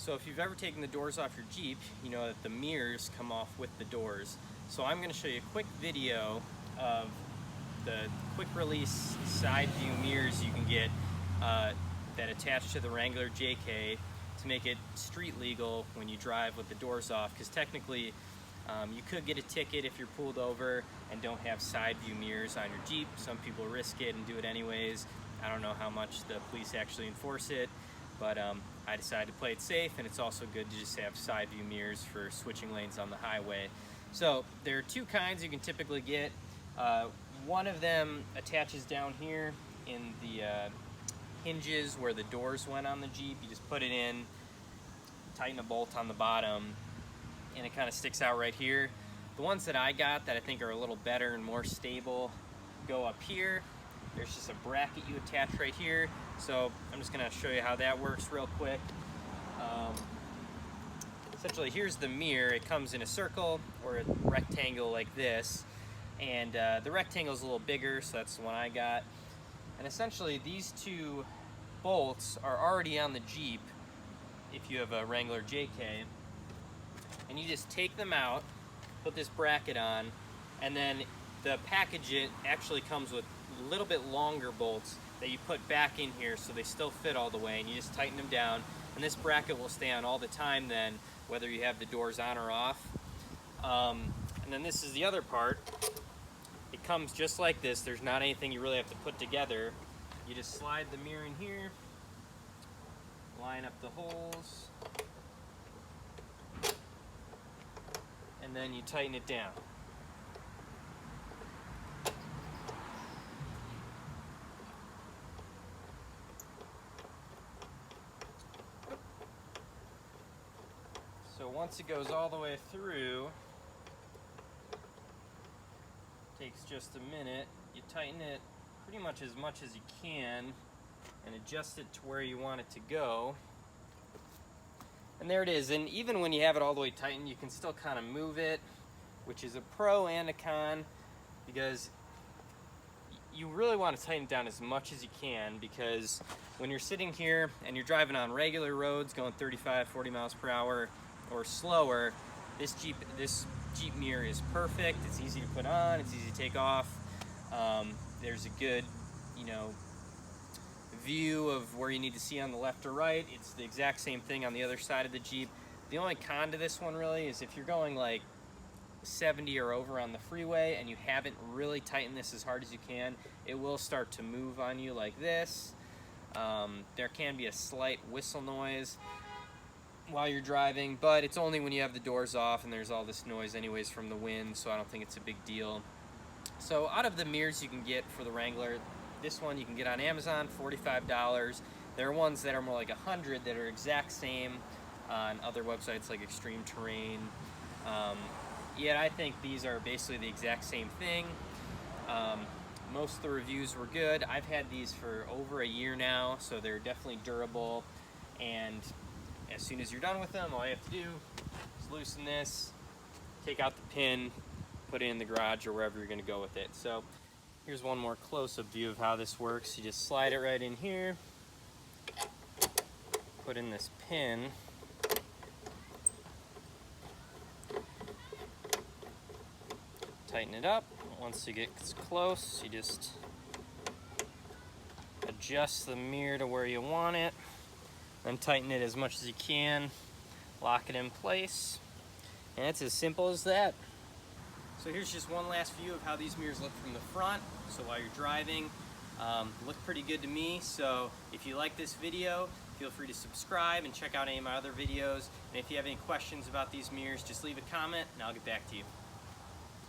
So if you've ever taken the doors off your Jeep, you know that the mirrors come off with the doors. So I'm going to show you a quick video of the quick release side view mirrors you can get that attach to the Wrangler JK to make it street legal when you drive with the doors off, because technically you could get a ticket if you're pulled over and don't have side view mirrors on your Jeep. Some people risk it and do it anyways. I don't know how much the police actually enforce it, but I decided to play it safe, and it's also good to just have side view mirrors for switching lanes on the highway. So there are two kinds you can typically get. One of them attaches down here in the hinges where the doors went on the Jeep. You just put it in, tighten a bolt on the bottom, and it kind of sticks out right here. The ones that I got that I think are a little better and more stable go up here. There's just a bracket you attach right here. So I'm just gonna show you how that works real quick. Essentially, here's the mirror. It comes in a circle or a rectangle like this. And the rectangle is a little bigger, so that's the one I got. And essentially, these two bolts are already on the Jeep if you have a Wrangler JK. And you just take them out, put this bracket on, and then the package it actually comes with a little bit longer bolts that you put back in here so they still fit all the way, and you just tighten them down. And this bracket will stay on all the time then, whether you have the doors on or off. And then this is the other part. It comes just like this. There's not anything you really have to put together. You just slide the mirror in here, line up the holes, and then you tighten it down. So once it goes all the way through, takes just a minute. You tighten it pretty much as you can and adjust it to where you want it to go. And there it is. And even when you have it all the way tightened, you can still kind of move it, which is a pro and a con, because you really want to tighten it down as much as you can, because when you're sitting here and you're driving on regular roads going 35, 40 miles per hour or slower, this Jeep mirror is perfect. It's easy to put on, it's easy to take off. There's a good, view of where you need to see on the left or right. It's the exact same thing on the other side of the Jeep. The only con to this one really is if you're going like 70 or over on the freeway and you haven't really tightened this as hard as you can, it will start to move on you like this. There can be a slight whistle noise while you're driving, but it's only when you have the doors off and there's all this noise anyways from the wind, so I don't think it's a big deal. So out of the mirrors you can get for the Wrangler, this one you can get on Amazon, $45. There are ones that are more like $100 that are exact same on other websites like Extreme Terrain. Yet I think these are basically the exact same thing. Most of the reviews were good. I've had these for over a year now, so they're definitely durable. And as soon as you're done with them, all you have to do is loosen this, take out the pin, put it in the garage or wherever you're going to go with it. So here's one more close-up view of how this works. You just slide it right in here, put in this pin, tighten it up. Once it gets close, you just adjust the mirror to where you want it, then tighten it as much as you can, lock it in place, and it's as simple as that. So here's just one last view of how these mirrors look from the front. So while you're driving, look pretty good to me. So if you like this video, feel free to subscribe and check out any of my other videos. And if you have any questions about these mirrors, just leave a comment and I'll get back to you.